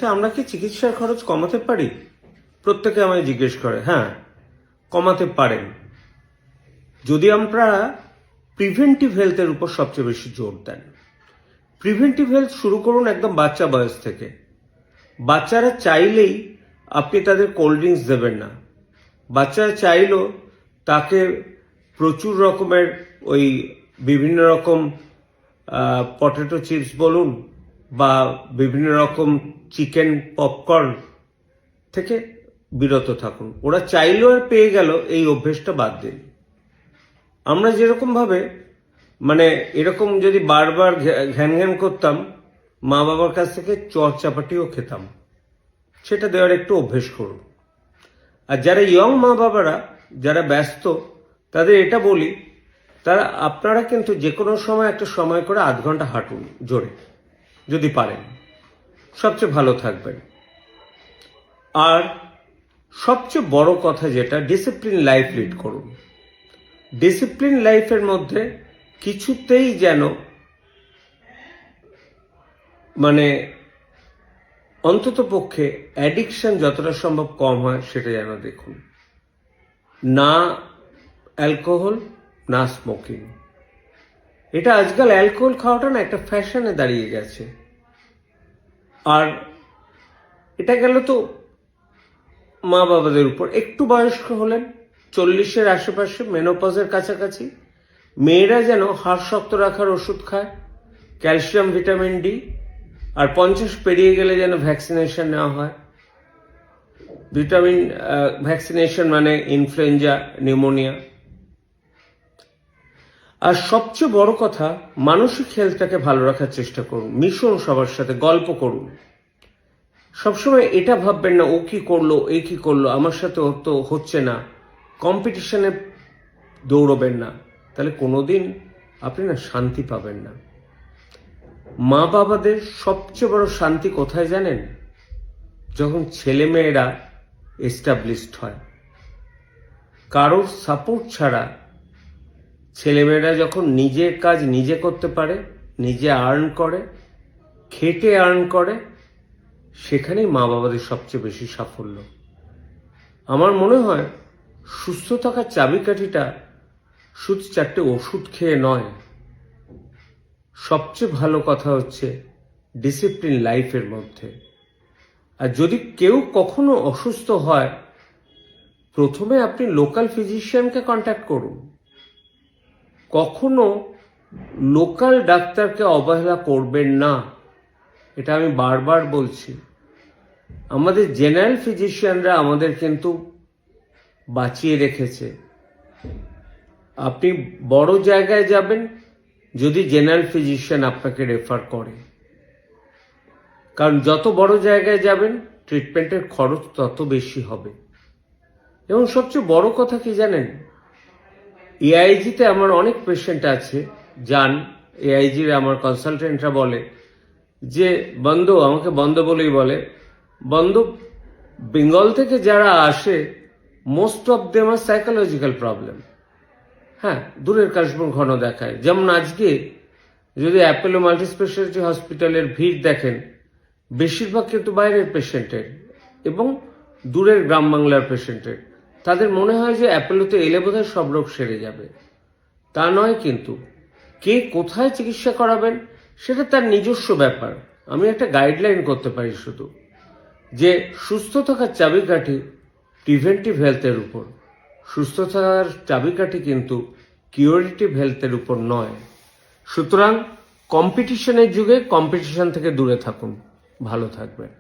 আচ্ছা, আমরা কি চিকিৎসার খরচ কমাতে পারি? প্রত্যেকে আমায় জিজ্ঞেস করে। হ্যাঁ, কমাতে পারেন যদি আমরা প্রিভেন্টিভ হেলথের উপর সবচেয়ে বেশি জোর দেন। প্রিভেন্টিভ হেলথ শুরু করুন একদম বাচ্চা বয়স থেকে। বাচ্চারা চাইলেই আপনি তাদের কোল্ড ড্রিঙ্কস দেবেন না। বাচ্চারা চাইলেও তাকে প্রচুর রকমের ওই বিভিন্ন রকম পটেটো চিপস বলুন বা বিভিন্ন রকম চিকেন পপকর্ন থেকে বিরত থাকুন। ওরা চাইলেও আর পেয়ে গেল, এই অভ্যেসটা বাদ দিন। আমরা যেরকম ভাবে মানে এরকম যদি বারবার ঘ্যান ঘ্যান করতাম, মা বাবার কাছ থেকে চর চাপাটিও খেতাম। সেটা দেওয়ার একটু অভ্যেস করুন। আর যারা ইয়ং মা বাবারা, যারা ব্যস্ত, তাদের এটা বলি, তারা আপনারা কিন্তু যে কোনো সময় একটা সময় করে 8 ঘন্টা হাঁটুন জোরে, যদি পারেন, সবচেয়ে ভালো থাকবেন। আর সবচেয়ে বড় কথা যেটা, ডিসিপ্লিন লাইফ লিড করুন। ডিসিপ্লিন লাইফের মধ্যে কিছুতেই যেন মানে অন্তত পক্ষে অ্যাডিকশন যতটা সম্ভব কম হয় সেটা যেন দেখুন। না অ্যালকোহল, না স্মোকিং। এটা আজকাল অ্যালকোহল খাওয়াটা না একটা ফ্যাশনে দাঁড়িয়ে গেছে। আর এটা গেল তো মা বাবাদের উপর। একটু বয়স্ক হলেন, 40-এর আশেপাশে, মেনোপজের কাছাকাছি, মেয়েরা যেন হাড় শক্ত রাখার ওষুধ খায়, ক্যালসিয়াম, ভিটামিন ডি। আর 50 পেরিয়ে গেলে যেন ভ্যাকসিনেশন নেওয়া হয়। ভিটামিন ভ্যাকসিনেশন মানে ইনফ্লুয়েঞ্জা, নিউমোনিয়া। আর সবচেয়ে বড় কথা, মানসিক হেলথটাকে ভালো রাখার চেষ্টা করুন। মিশুন সবার সাথে, গল্প করুন। সবসময় এটা ভাববেন না ও কি করলো, এ কি করলো, আমার সাথে ওর তো হচ্ছে না। কম্পিটিশনে দৌড়বেন না, তাহলে কোনোদিন আপনি না শান্তি পাবেন না। মা বাবাদের সবচেয়ে বড় শান্তি কোথায় জানেন? যখন ছেলেমেয়েরা এস্টাবলিশড হয়। কারোর সাপোর্ট ছাড়া ছেলেমেয়েরা যখন নিজের কাজ নিজে করতে পারে, নিজে আর্ন করে, খেটে আর্ন করে, সেখানেই মা বাবাদের সবচেয়ে বেশি সাফল্য। আমার মনে হয় সুস্থ থাকার চাবিকাঠিটা শুধু 4টে ওষুধ খেয়ে নয়। সবচেয়ে ভালো কথা হচ্ছে ডিসিপ্লিন লাইফের মধ্যে। আর যদি কেউ কখনো অসুস্থ হয়, প্রথমে আপনি লোকাল ফিজিশিয়ানকে কন্ট্যাক্ট করুন। কখনো লোকাল ডাক্তারকে অবহেলা করবেন না, এটা আমি বারবার বলছি। আমাদের জেনারেল ফিজিশিয়ানরা আমাদের কিন্তু বাঁচিয়ে রেখেছে। আপনি বড় জায়গায় যাবেন যদি জেনারেল ফিজিশিয়ান আপনাকে রেফার করে, কারণ যত বড় জায়গায় যাবেন ট্রিটমেন্টের খরচ তত বেশি হবে। এবং সবচেয়ে বড় কথা কি জানেন, এআইজিতে আমার অনেক পেশেন্ট আছে, যান এআইজির আমার কনসালটেন্টরা বলে যে বন্ধ, আমাকে বন্ধ বলেই বলে, বন্ধ বেঙ্গল থেকে যারা আসে, most of them are psychological problem. হ্যাঁ, দূরের কাশবন ঘন দেখায়। যেমন আজকে যদি অ্যাপোলো মাল্টি স্পেশালিটি হসপিটালের ভিড় দেখেন, বেশিরভাগ কিন্তু বাইরের পেশেন্টের এবং দূরের গ্রাম বাংলার পেশেন্টের। তাদের মনে হয় যে অ্যাপোলোতে এলে বোধহয় সব রোগ সেরে যাবে। তা নয় কিন্তু। কে কোথায় চিকিৎসা করাবেন সেটা তার নিজস্ব ব্যাপার। আমি একটা গাইডলাইন করতে পারি শুধু, যে সুস্থ থাকার চাবিকাঠি প্রিভেন্টিভ হেলথের উপর। সুস্থ থাকার চাবিকাঠি কিন্তু কিউরেটিভ হেলথের উপর নয়। সুতরাং কম্পিটিশনের যুগে কম্পিটিশন থেকে দূরে থাকুন, ভালো থাকবেন।